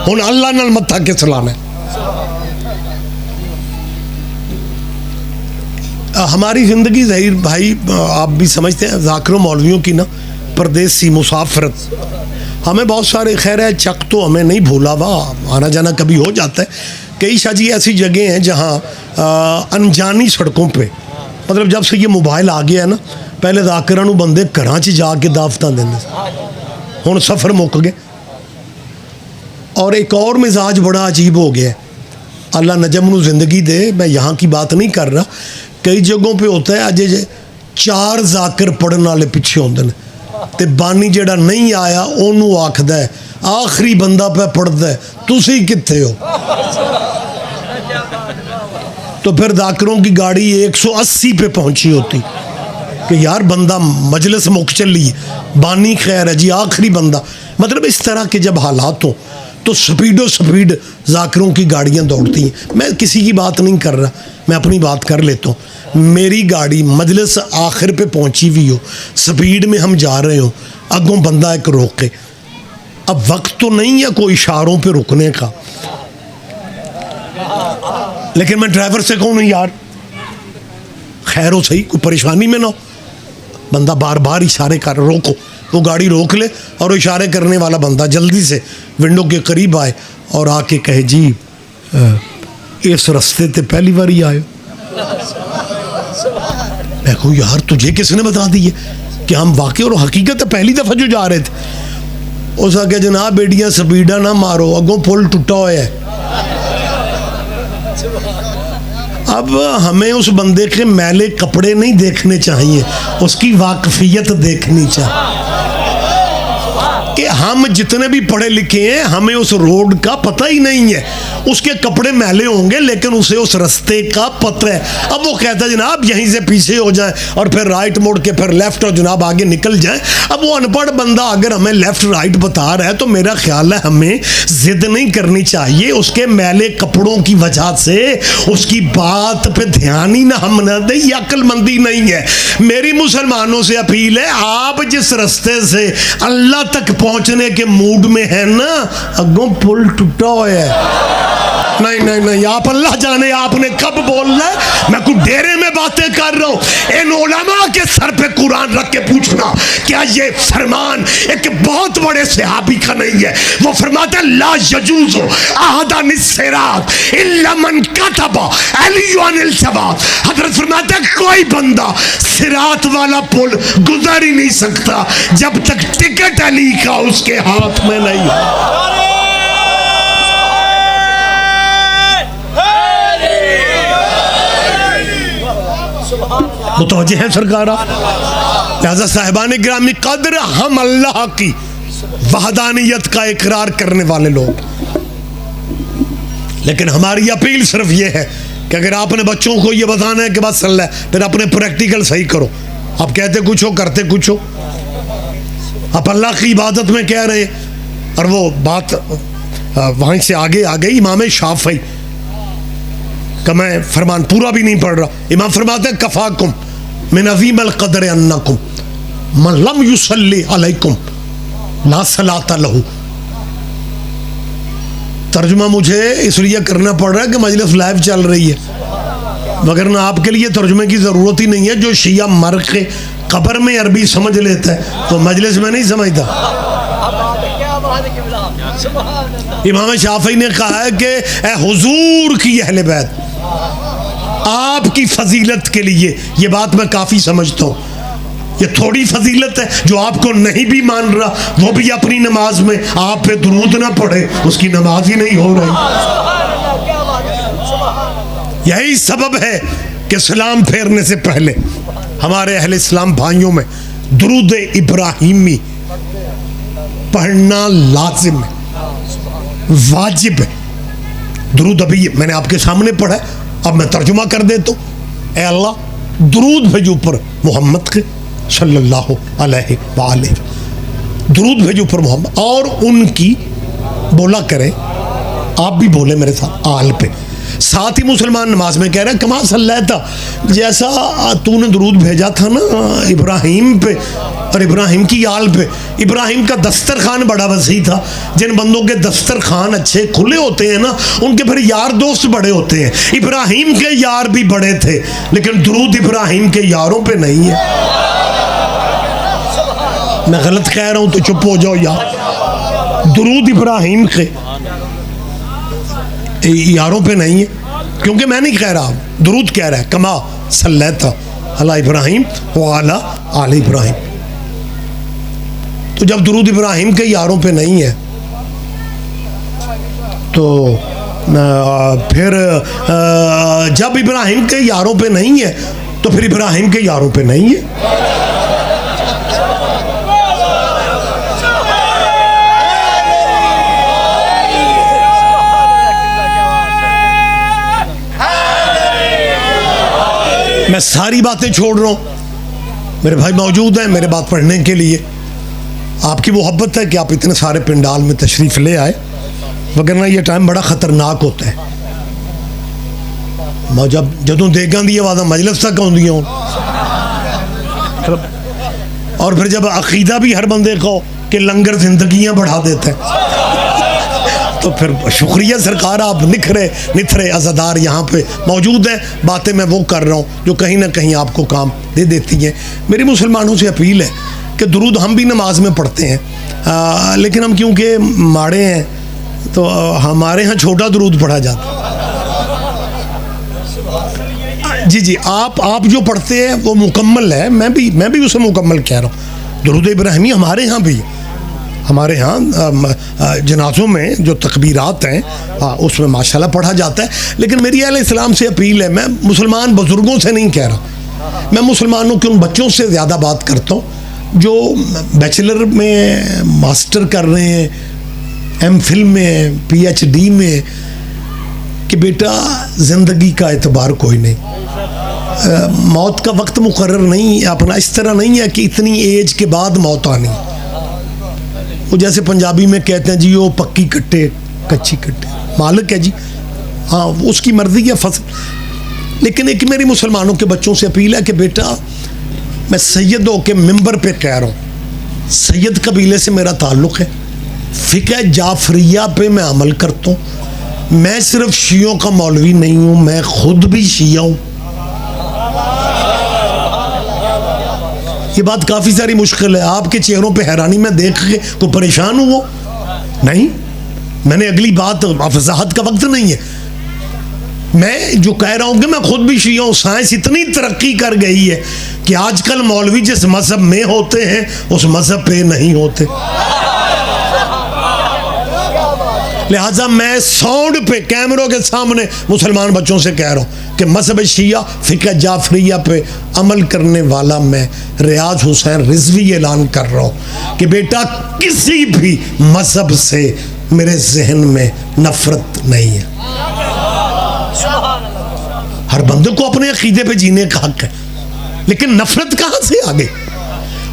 ان اللہ نال متھا کے سلام ہے۔ ہماری زندگی ظہیر بھائی آپ بھی سمجھتے ہیں ذاکروں مولویوں کی نا پردیسی مسافرت، ہمیں بہت سارے خیر ہے چک تو ہمیں نہیں بھولا ہوا، آنا جانا کبھی ہو جاتا ہے۔ کئی شاجی ایسی جگہیں ہیں جہاں انجانی سڑکوں پہ، مطلب جب سے یہ موبائل آ گیا ہے نا، پہلے ذاکرہ نو بندے کراچی جا کے دعوتاں دیندے، ہن سفر مک گئے۔ اور ایک اور مزاج بڑا عجیب ہو گیا ہے، اللہ نجم نو زندگی دے، میں یہاں کی بات نہیں کر رہا، کئی جگہوں پہ ہوتا ہے اجے 4 ذاکر پڑھن والے پیچھے ہوندے نے تے بانی جڑا نہیں آیا اونوں آکھدا ہے آخری بندہ پہ پڑھدا ہے تسی کتھے ہو؟ تو پھر ذاکروں کی گاڑی 180 پہ پہنچی ہوتی کہ یار بندہ مجلس مک چلی، بانی خیر ہے جی آخری بندہ، مطلب اس طرح کے جب حالات ہوں تو سپیڈ ذاکروں کی گاڑیاں دوڑتی ہیں۔ میں کسی کی بات نہیں کر رہا، میں اپنی بات کر لیتا ہوں۔ میری گاڑی مجلس آخر پہ پہنچی ہوئی ہو، سپیڈ میں ہم جا رہے ہوں، اگوں بندہ ایک روکے، اب وقت تو نہیں ہے کوئی اشاروں پہ رکنے کا، لیکن میں ڈرائیور سے کہوں نہیں یار خیر ہو صحیح، کوئی پریشانی میں نہ ہو، بندہ بار بار اشارے کر روکو، وہ گاڑی روک لے اور اشارے کرنے والا بندہ جلدی سے ونڈو کے قریب آئے اور آ کے کہے جی اس رستے تے پہلی بار ہی آئے۔ میں کہوں یار تجھے کس نے بتا دی ہے کہ ہم واقعی اور حقیقت پہلی دفعہ جو جا رہے تھے؟ اس آ کہ جناب بیٹیاں سپیڈا نہ مارو، اگوں پل ٹوٹا ہوا ہے۔ اب ہمیں اس بندے کے میلے کپڑے نہیں دیکھنے چاہیے، اس کی واقفیت دیکھنی چاہیے۔ کہ ہم جتنے بھی پڑھے لکھے ہیں ہمیں اس روڈ کا پتہ ہی نہیں ہے. اس کے کپڑے میلے ہوں گے لیکن اسے اس رستے کا پتہ ہے. اب وہ کہتا ہے جناب یہیں سے پیچھے ہو جائیں اور پھر رائٹ موڑ کے پھر لیفٹ اور جناب آگے نکل جائیں. اب وہ ان پڑھ بندہ اگر ہمیں لیفٹ رائٹ بتا رہا ہے تو میرا خیال ہے ہمیں ضد نہیں کرنی چاہیے. اس کے میلے کپڑوں کی وجہ سے اس کی بات پہ دھیان ہی نہ ہم نہ دیں, یہ عقل مندی نہیں ہے. میری مسلمانوں سے اپیل ہے, آپ جس رستے سے اللہ تک پہنچنے کے موڈ میں ہیں نا, اگوں پل ٹوٹا ہوا ہے. نہیں نہیں نہیں, آپ اللہ جانے آپ نے کب بولنا ہے. میں کوئی ڈیرے میں باتیں کر رہا ہوں. ان علماء کے سر پہ قرآن رکھ کے پوچھنا کیا یہ فرمان ایک بہت بڑے صحابی کا نہیں ہے. وہ فرماتا ہے لا یجوز احدن الصراط الا من كتب علی عن الثبات. حضرت فرماتا ہے کوئی بندہ صراط والا پل گزر ہی نہیں سکتا جب تک ٹکٹ علی کا اس کے ہاتھ میں نہیں ہے. متوجہ ہیں سرکارہ. لہذا صاحبان گرامی قدر, ہم اللہ کی وحدانیت کا اقرار کرنے والے لوگ, لیکن ہماری اپیل صرف یہ ہے کہ اگر آپ نے بچوں کو یہ بتانا ہے کہ بس اللہ ہے, پھر اپنے پریکٹیکل صحیح کرو. آپ کہتے کچھ ہو کرتے کچھ ہو. آپ اللہ کی عبادت میں کہہ رہے ہیں اور وہ بات وہیں سے آگے آ گئی. امام شافعی کہ میں فرمان پورا بھی نہیں پڑھ رہا. امام فرماتے ہیں کفاکم من عظیم القدر انکم من لم یصلی علیکم لا صلاۃ لہ. ترجمہ مجھے اس لیے کرنا پڑ رہا ہے کہ مجلس لائیو چل رہی ہے, مگر نہ آپ کے لیے ترجمے کی ضرورت ہی نہیں ہے. جو شیعہ مرغ قبر میں عربی سمجھ لیتا ہے تو مجلس میں نہیں سمجھتا. امام شافعی نے کہا ہے کہ اے حضور کی اہل بیت, آپ کی فضیلت کے لیے یہ بات میں کافی سمجھتا ہوں. یہ تھوڑی فضیلت ہے, جو آپ کو نہیں بھی مان رہا وہ بھی اپنی نماز میں آپ پہ درود نہ پڑھے, اس کی نماز ہی نہیں ہو رہی. یہی سبب ہے کہ سلام پھیرنے سے پہلے ہمارے اہل اسلام بھائیوں میں درود ابراہیمی پڑھنا لازم ہے, واجب ہے. درود ابھی میں نے آپ کے سامنے پڑھا ہے, اب میں ترجمہ کر دیتا ہوں. اے اللہ درود بھیجو پر محمد کے صلی اللہ علیہ وآلہ, درود بھیجو پر محمد, اور ان کی بولا کریں, آپ بھی بولے میرے ساتھ آل پہ. ساتھ ہی مسلمان نماز میں کہہ رہے ہیں کما صلیت, جیسا تو نے درود بھیجا تھا نا ابراہیم پہ اور ابراہیم کی آل پہ. ابراہیم کا دسترخوان بڑا وسیع تھا. جن بندوں کے دسترخوان اچھے کھلے ہوتے ہیں نا ان کے پھر یار دوست بڑے ہوتے ہیں. ابراہیم کے یار بھی بڑے تھے لیکن درود ابراہیم کے یاروں پہ نہیں ہے. میں غلط کہہ رہا ہوں تو چپ ہو جاؤ یار. درود ابراہیم کے یاروں پہ نہیں ہے, کیونکہ میں نہیں کہہ رہا, درود کہہ رہا ہے کما صلیت علی ابراہیم وعلی آل ابراہیم. تو جب درود ابراہیم کے یاروں پہ نہیں ہے تو پھر جب ابراہیم کے یاروں پہ نہیں ہے تو پھر ابراہیم کے یاروں پہ نہیں ہے. میں ساری باتیں چھوڑ رہا ہوں, میرے بھائی موجود ہیں میرے بات پڑھنے کے لیے. آپ کی محبت ہے کہ آپ اتنے سارے پنڈال میں تشریف لے آئے, وگرنہ یہ ٹائم بڑا خطرناک ہوتا ہے. جب جدوں دیگاں دی آواز مجلس تک آندیاں ہوں, اور پھر جب عقیدہ بھی ہر بندے کو کہ لنگر زندگیاں بڑھا دیتا ہے, تو پھر شکریہ سرکار, آپ نکھرے عزادار یہاں پہ موجود ہیں. باتیں میں وہ کر رہا ہوں جو کہیں نہ کہیں آپ کو کام دے دیتی ہیں. میری مسلمانوں سے اپیل ہے کہ درود ہم بھی نماز میں پڑھتے ہیں, لیکن ہم کیونکہ ماڑے ہیں تو ہمارے ہاں چھوٹا درود پڑھا جاتا ہے. جی آپ جو پڑھتے ہیں وہ مکمل ہے, میں بھی اسے مکمل کہہ رہا ہوں. درود ابراہیمی ہمارے ہاں بھی, ہمارے ہاں جنازوں میں جو تکبیرات ہیں اس میں ماشاءاللہ پڑھا جاتا ہے. لیکن میری اہل اسلام سے اپیل ہے, میں مسلمان بزرگوں سے نہیں کہہ رہا, میں مسلمانوں کے ان بچوں سے زیادہ بات کرتا ہوں جو بیچلر میں ماسٹر کر رہے ہیں، ایم فل میں ہیں، پی ایچ ڈی میں ہیں، کہ بیٹا زندگی کا اعتبار کوئی نہیں، موت کا وقت مقرر نہیں ہے اپنا، اس طرح نہیں ہے کہ اتنی ایج کے بعد موت آنی. وہ جیسے پنجابی میں کہتے ہیں جی وہ پکی کٹے کچی کٹے، مالک ہے جی، ہاں اس کی مرضی ہے فصل. لیکن ایک میری مسلمانوں کے بچوں سے اپیل ہے کہ بیٹا میں سید ہو کے ممبر پہ کہہ رہا ہوں، سید قبیلے سے میرا تعلق ہے، فقہ جعفریہ پہ میں عمل کرتا ہوں، میں صرف شیعوں کا مولوی نہیں ہوں، میں خود بھی شیعہ ہوں. یہ بات کافی ساری مشکل ہے. آپ کے چہروں پہ حیرانی میں دیکھ کے کوئی پریشان ہوں؟ نہیں، میں نے اگلی بات وضاحت کا وقت نہیں ہے. میں جو کہہ رہا ہوں کہ میں خود بھی شیعہ ہوں. سائنس اتنی ترقی کر گئی ہے کہ آج کل مولوی جس مذہب میں ہوتے ہیں اس مذہب پہ نہیں ہوتے. لہٰذا میں ساؤنڈ پہ کیمروں کے سامنے مسلمان بچوں سے کہہ رہا ہوں کہ مذہب شیعہ فقہ جعفریہ پہ عمل کرنے والا میں ریاض حسین رضوی اعلان کر رہا ہوں کہ بیٹا کسی بھی مذہب سے میرے ذہن میں نفرت نہیں ہے. ہر بندے کو اپنے عقیدے پہ جینے کا حق ہے، لیکن نفرت کہاں سے آ گئی؟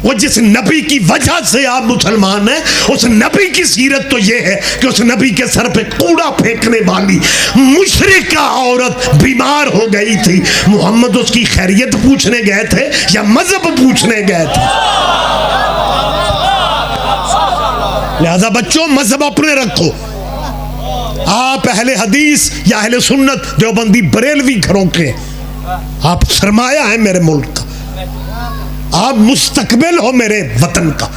وہ جس نبی کی وجہ سے آپ مسلمان ہیں، اس نبی کی سیرت تو یہ ہے کہ اس نبی کے سر پہ کوڑا پھینکنے والی مشرکہ عورت بیمار ہو گئی تھی، محمد اس کی خیریت پوچھنے گئے تھے یا مذہب پوچھنے گئے تھے؟ لہذا بچوں مذہب اپنے رکھو. آپ اہل حدیث یا اہل سنت دیوبندی بریلوی گھروں کے، آپ سرمایہ ہیں میرے ملک کا، آپ مستقبل ہو میرے وطن کا.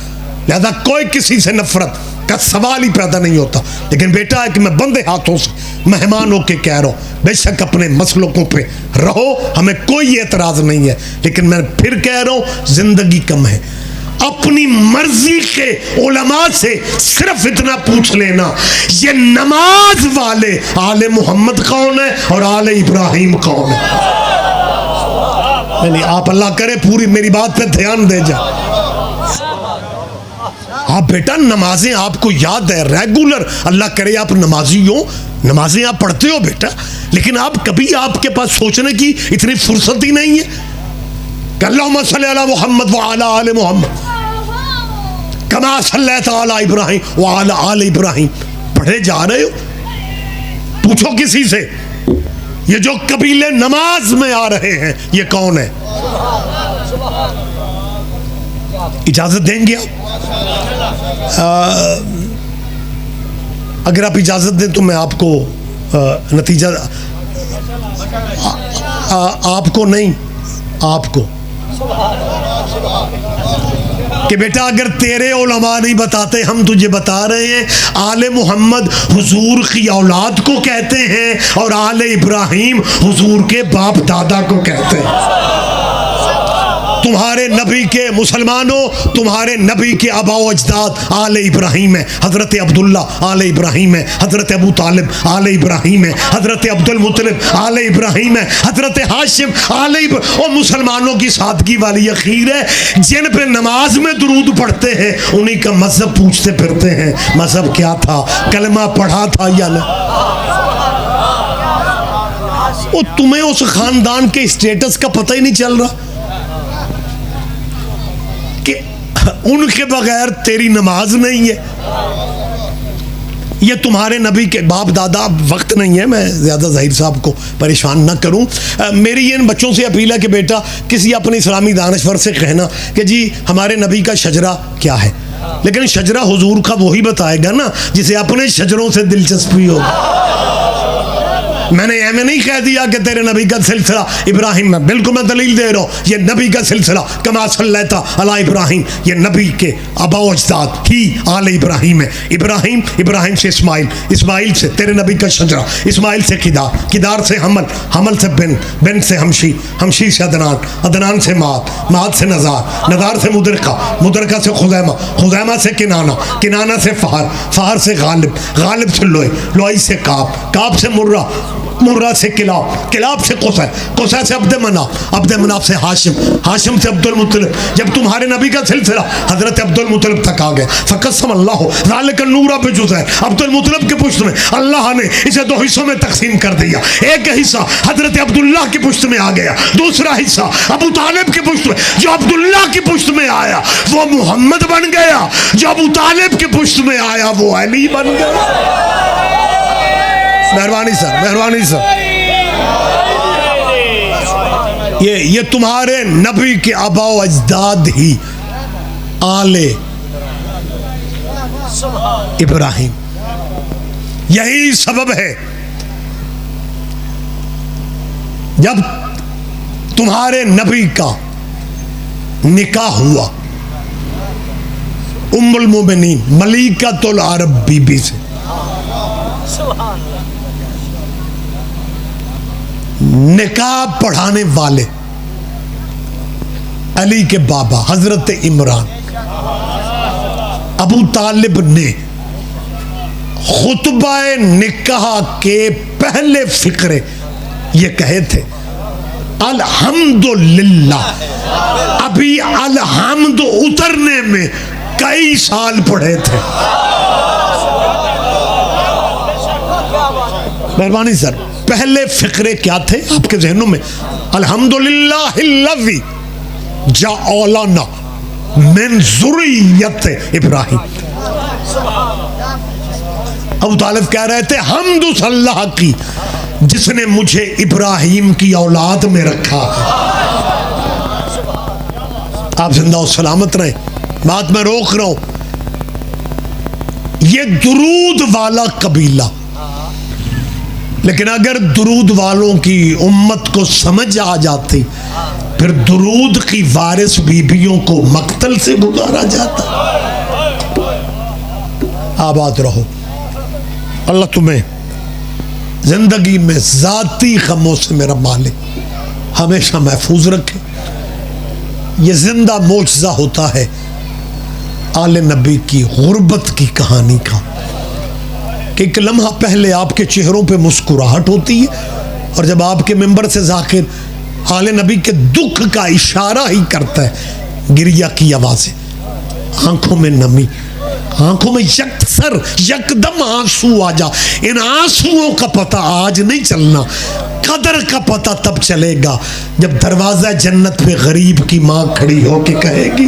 لہذا کوئی کسی سے نفرت کا سوال ہی پیدا نہیں ہوتا. لیکن بیٹا ہے کہ میں بندے ہاتھوں سے مہمان ہو کے کہہ رہا ہوں بے شک اپنے مسلکوں پہ رہو، ہمیں کوئی اعتراض نہیں ہے، لیکن میں پھر کہہ رہا ہوں زندگی کم ہے. اپنی مرضی کے علماء سے صرف اتنا پوچھ لینا یہ نماز والے آل محمد کون ہے اور آل ابراہیم کون ہے. نہیں، آپ اللہ کرے پوری میری بات پہ دھیان دے جا. آپ بیٹا نمازیں آپ کو یاد ہے ریگولر، اللہ کرے آپ نمازی ہو، نمازیں آپ پڑھتے ہو بیٹا، لیکن آپ کبھی آپ کے پاس سوچنے کی اتنی فرصت ہی نہیں ہے کہ اللہم صلی علی محمد وعلی آل محمد کما صلیت علی ابراہیم وعلی آل ابراہیم پڑھے جا رہے ہو. پوچھو کسی سے یہ جو قبیلے نماز میں آ رہے ہیں یہ کون ہے؟ اجازت دیں گے آپ؟ اگر آپ اجازت دیں تو میں آپ کو نتیجہ آپ کو نہیں آپ کو کہ بیٹا اگر تیرے علماء نہیں بتاتے ہم تجھے بتا رہے ہیں. آل محمد حضور کی اولاد کو کہتے ہیں اور آل ابراہیم حضور کے باپ دادا کو کہتے ہیں. تمہارے نبی کے مسلمانوں، تمہارے نبی کے آباء و اجداد آل ابراہیم ہے. حضرت عبداللہ آل ابراہیم ہے، حضرت ابو طالب آل ابراہیم ہے، حضرت عبد المطلب آل ابراہیم ہے، حضرت ہاشم آل ابراہیم. اور مسلمانوں کی سادگی والی اخیر ہے جن پہ نماز میں درود پڑھتے ہیں انہی کا مذہب پوچھتے پھرتے ہیں مذہب کیا تھا، کلمہ پڑھا تھا یا نہ. وہ تمہیں اس خاندان کے اسٹیٹس کا پتہ ہی نہیں چل رہا کہ ان کے بغیر تیری نماز نہیں ہے. یہ تمہارے نبی کے باپ دادا. وقت نہیں ہے، میں زیادہ ظاہر صاحب کو پریشان نہ کروں. میری یہ ان بچوں سے اپیل ہے کہ بیٹا کسی اپنے اسلامی دانشور سے کہنا کہ جی ہمارے نبی کا شجرہ کیا ہے، لیکن شجرہ حضور کا وہی بتائے گا نا جسے اپنے شجروں سے دلچسپی ہو. میں نے ایویں نہیں کہہ دیا کہ تیرے نبی کا سلسلہ ابراہیم میں، بالکل میں دلیل دے رہا ہوں. یہ نبی کا سلسلہ کما صلیت علی ابراہیم، یہ نبی کے آباء و اجداد ہی آل ابراہیم ہے. ابراہیم، ابراہیم سے اسماعیل، اسماعیل سے تیرے نبی کا شجرہ، اسماعیل سے قدار، قدار سے حمل، حمل سے بن، بن سے ہمشی، ہمشی سے عدنان، عدنان سے معاد، معاد سے نزار، نزار سے مدرکہ، مدرکہ سے خزیمہ، خزیمہ سے کنانہ، کنانہ سے فہر، فہر سے غالب، غالب سے لوئی، لوئی سے کعب، کعب سے مرہ، مرہ سے کلاب، کلاب سے قصی، قصی سے عبد مناف، عبد مناف سے ہاشم، ہاشم سے عبد المطلب. جب تمہارے نبی کا سلسلہ حضرت عبد المطلب تک آ گیا، فقسم اللہ ذالک النور بجزء، عبد المطلب کے پشت میں اللہ نے اسے دو حصوں میں تقسیم کر دیا. ایک حصہ حضرت عبداللہ کی پشت میں آ گیا، دوسرا حصہ ابو طالب کی پشت میں. جو عبداللہ کی پشت میں آیا وہ محمد بن گیا، جو ابو طالب کی پشت میں آیا وہ علی بن گیا. مہربانی سر، مہربانی سر. یہ تمہارے نبی کے آباء و اجداد ہی آل ابراہیم. یہی سبب ہے جب تمہارے نبی کا نکاح ہوا ام المومنین ملیکۃ العرب بی بی سے، نکاح پڑھانے والے علی کے بابا حضرت عمران ابو طالب نے خطبہ نکاح کے پہلے فقرے یہ کہے تھے الحمدللہ. ابھی الحمد اترنے میں کئی سال پڑھے تھے. مہربانی سر، پہلے فقرے کیا تھے آپ کے ذہنوں میں؟ الحمدللہ الذی جعلنا من ذریت ابراہیم. ابو طالب کہہ رہے تھے حمد اس اللہ کی جس نے مجھے ابراہیم کی اولاد میں رکھا. آپ زندہ و سلامت رہیں. بات میں روک رہا ہوں. یہ درود والا قبیلہ، لیکن اگر درود والوں کی امت کو سمجھ آ جاتی پھر درود کی وارث بیبیوں کو مقتل سے گزارا جاتا. آباد رہو. اللہ تمہیں زندگی میں ذاتی غموں سے میرا مالک ہمیشہ محفوظ رکھے. یہ زندہ معجزہ ہوتا ہے آل نبی کی غربت کی کہانی کا کہ ایک لمحہ پہلے آپ کے چہروں پہ مسکراہٹ ہوتی ہے اور جب آپ کے ممبر سے ذاکر آل نبی کے دکھ کا اشارہ ہی کرتا ہے، گریہ کی آوازیں، آنکھوں میں نمی، آنکھوں میں یکسر یکدم آنسو آ جا. ان آنسوؤں کا پتہ آج نہیں چلنا، قدر کا پتہ تب چلے گا جب دروازہ جنت پہ غریب کی ماں کھڑی ہو کے کہے گی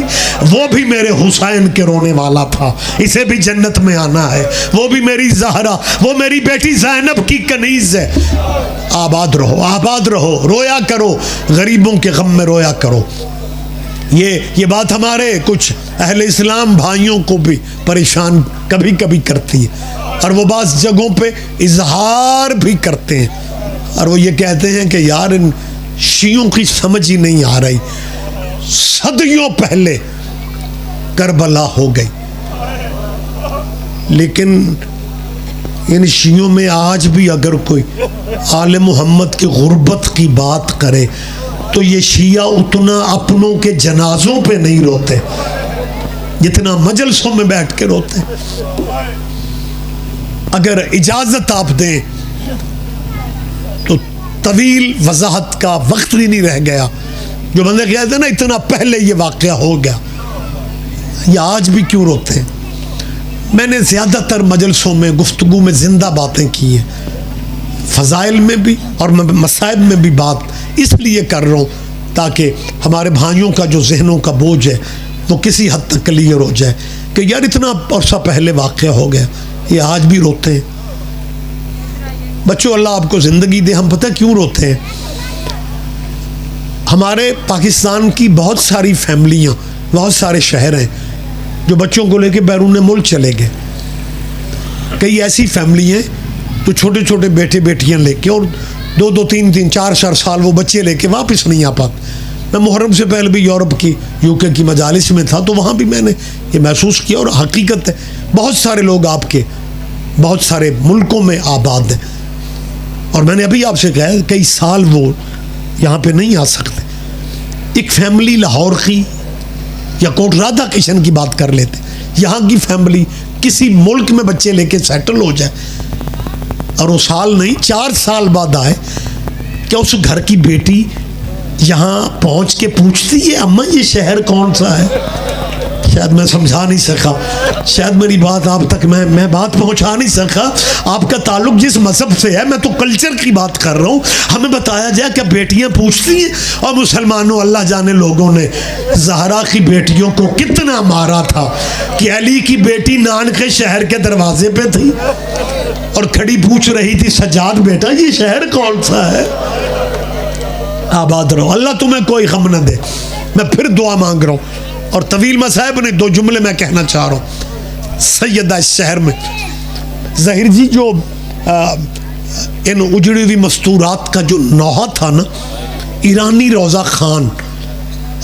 وہ بھی میرے حسین کے رونے والا تھا، اسے بھی جنت میں آنا ہے، وہ بھی میری زہرا، وہ میری بیٹی زینب کی کنیز ہے. آباد رہو، آباد رہو. رویا کرو، غریبوں کے غم میں رویا کرو. یہ بات ہمارے کچھ اہل اسلام بھائیوں کو بھی پریشان کبھی کبھی کرتی ہے اور وہ بعض جگہوں پہ اظہار بھی کرتے ہیں اور وہ یہ کہتے ہیں کہ یار ان شیعوں کی سمجھ ہی نہیں آ رہی. صدیوں پہلے کربلا ہو گئی، لیکن ان شیعوں میں آج بھی اگر کوئی آل محمد کی غربت کی بات کرے تو یہ شیعہ اتنا اپنوں کے جنازوں پہ نہیں روتے جتنا مجلسوں میں بیٹھ کے روتے. اگر اجازت آپ دیں تو طویل وضاحت کا وقت بھی نہیں رہ گیا. جو بندے کہتے ہیں نا اتنا پہلے یہ واقعہ ہو گیا، یہ آج بھی کیوں روتے ہیں؟ میں نے زیادہ تر مجلسوں میں گفتگو میں زندہ باتیں کی ہیں، فضائل میں بھی اور مصائب میں بھی بات اس لیے کر رہا ہوں تاکہ ہمارے بھائیوں کا جو ذہنوں کا بوجھ ہے وہ کسی حد تک کلیئر ہو جائے کہ یار اتنا عرصہ پہلے واقعہ ہو گیا، یہ آج بھی روتے ہیں. بچوں اللہ آپ کو زندگی دے. ہم پتہ کیوں روتے ہیں؟ ہمارے پاکستان کی بہت ساری فیملیاں، بہت سارے شہر ہیں جو بچوں کو لے کے بیرون ملک چلے گئے. کئی ایسی فیملی ہیں جو چھوٹے چھوٹے بیٹے بیٹیاں لے کے اور دو تین چار سال وہ بچے لے کے واپس نہیں آ پاتے. میں محرم سے پہلے بھی یورپ کی یوکے کی مجالس میں تھا تو وہاں بھی میں نے یہ محسوس کیا اور حقیقت ہے بہت سارے لوگ آپ کے بہت سارے ملکوں میں آباد ہیں اور میں نے ابھی آپ سے کہا ہے کئی سال وہ یہاں پہ نہیں آ سکتے. ایک فیملی لاہور کی یا کوٹ رادھا کشن کی بات کر لیتے، یہاں کی فیملی کسی ملک میں بچے لے کے سیٹل ہو جائے اور وہ سال نہیں 4 سال بعد آئے کہ اس گھر کی بیٹی یہاں پہنچ کے پوچھتی ہے اماں یہ شہر کون سا ہے. شاید میں سمجھا نہیں سکا, شاید میری بات آپ تک میں بات پہنچا نہیں سکا. آپ کا تعلق جس مذہب سے ہے, میں تو کلچر کی بات کر رہا ہوں. ہمیں بتایا جائے کہ بیٹیاں پوچھتی ہیں, اور مسلمانوں اللہ جانے لوگوں نے زہرا کی بیٹیوں کو کتنا مارا تھا کہ علی کی بیٹی نان کے شہر کے دروازے پہ تھی اور کھڑی پوچھ رہی تھی سجاد بیٹا یہ شہر کون سا ہے. آباد رہو, اللہ تمہیں کوئی غم نہ دے. میں پھر دعا مانگ رہا ہوں, اور طویل مصائب نہیں, 2 جملے میں کہنا چاہ رہا ہوں. سیدہ اس شہر میں ظاہر جی جو ان اجڑی ہوئی مستورات کا جو نوحہ تھا نا, ایرانی روضہ خان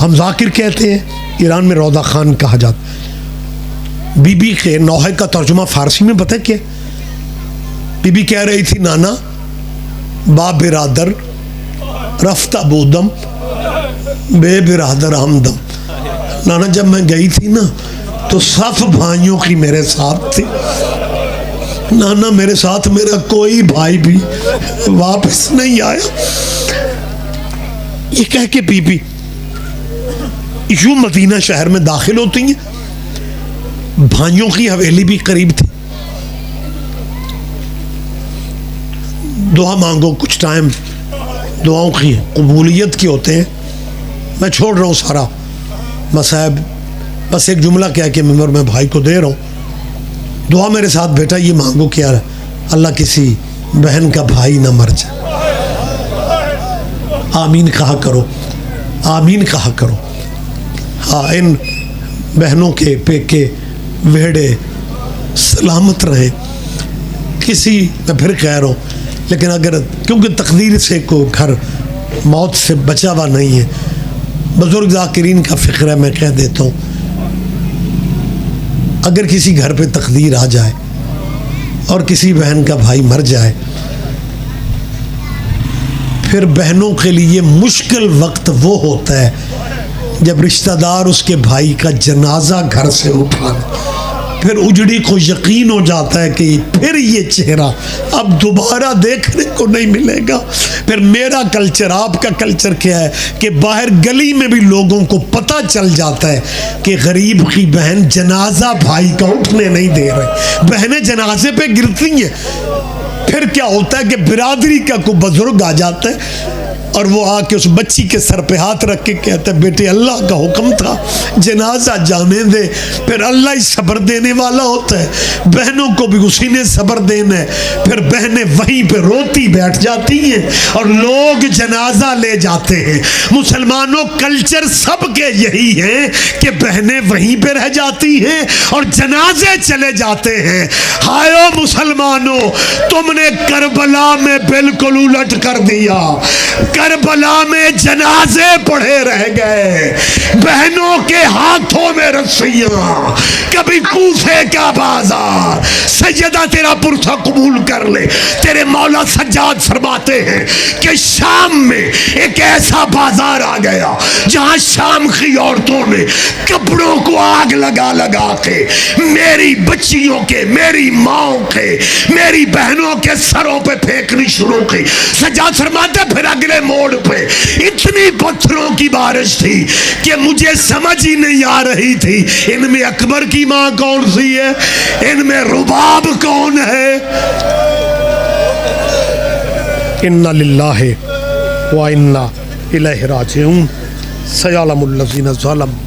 ہم ذاکر کہتے ہیں, ایران میں روضہ خان کہا جاتا. بی بی کے نوحے کا ترجمہ فارسی میں پتہ کیا؟ بی بی کہہ رہی تھی نانا با برادر رفتہ بودم بے برادر ہمدم. نانا جب میں گئی تھی نا تو صف بھائیوں کی میرے ساتھ تھی. نانا میرے ساتھ میرا کوئی بھائی بھی واپس نہیں آیا. یہ کہہ کے بی بی یوں مدینہ شہر میں داخل ہوتی ہیں. بھائیوں کی حویلی بھی قریب تھی. دعا مانگو, کچھ ٹائم دعاؤں کی قبولیت کی ہوتے ہیں. میں چھوڑ رہا ہوں سارا مصائب, بس ایک جملہ کیا کہ ممبر میں بھائی کو دے رہا ہوں. دعا میرے ساتھ بیٹا یہ مانگو کہ یار اللہ کسی بہن کا بھائی نہ مر جائے. آمین کہا کرو, آمین کہا کرو. ہاں ان بہنوں کے پیکے ویڑے سلامت رہیں. کسی میں پھر کہہ رہا ہوں, لیکن اگر کیونکہ تقدیر سے کوئی گھر موت سے بچا ہوا نہیں ہے, بزرگ ذاکرین کا فکر ہے, میں کہہ دیتا ہوں اگر کسی گھر پہ تقدیر آ جائے اور کسی بہن کا بھائی مر جائے, پھر بہنوں کے لیے مشکل وقت وہ ہوتا ہے جب رشتہ دار اس کے بھائی کا جنازہ گھر سے اٹھانا. پھر اجڑی کو یقین ہو جاتا ہے کہ پھر یہ چہرہ اب دوبارہ دیکھنے کو نہیں ملے گا. پھر میرا کلچر, آپ کا کلچر کیا ہے کہ باہر گلی میں بھی لوگوں کو پتہ چل جاتا ہے کہ غریب کی بہن جنازہ بھائی کا اٹھنے نہیں دے رہے, بہنیں جنازے پہ گرتی ہیں. پھر کیا ہوتا ہے کہ برادری کا کوئی بزرگ آ جاتا ہے اور وہ آ کے اس بچی کے سر پہ ہاتھ رکھ کے کہتا ہے بیٹے اللہ کا حکم تھا جنازہ جانے دے. پھر اللہ ہی صبر دینے والا ہوتا ہے, بہنوں کو بھی اسی نے صبر دینا ہے. پھر بہنیں وہیں پہ روتی بیٹھ جاتی ہیں اور لوگ جنازہ لے جاتے ہیں. مسلمانوں کلچر سب کے یہی ہیں کہ بہنیں وہیں پہ رہ جاتی ہیں اور جنازے چلے جاتے ہیں. ہائے مسلمانوں, تم نے کربلا میں بالکل الٹ کر دیا. کربلا میں جنازے پڑے رہ گئے, بہنوں کے ہاتھوں میں رسیاں. کبھی کوفے کا بازار, سیدہ تیرا پرسہ قبول کر لے, تیرے مولا سجاد فرماتے ہیں کہ شام میں ایک ایسا بازار آ گیا جہاں شام کی عورتوں نے کپڑوں کو آگ لگا لگا کے میری بچیوں کے, میری ماؤں کے, میری بہنوں کے سروں پہ پھینکنی شروع کی. سجاد فرماتے پھر اگلے موڑ پہ اتنی پتھروں کی بارش تھی کہ مجھے سمجھ ہی نہیں آ رہی تھی ان میں اکبر کی ماں کون سی ہے, ان میں رباب کون ہے. انا للہ و انا الیہ راجعون. سیعلم الذین ظلموا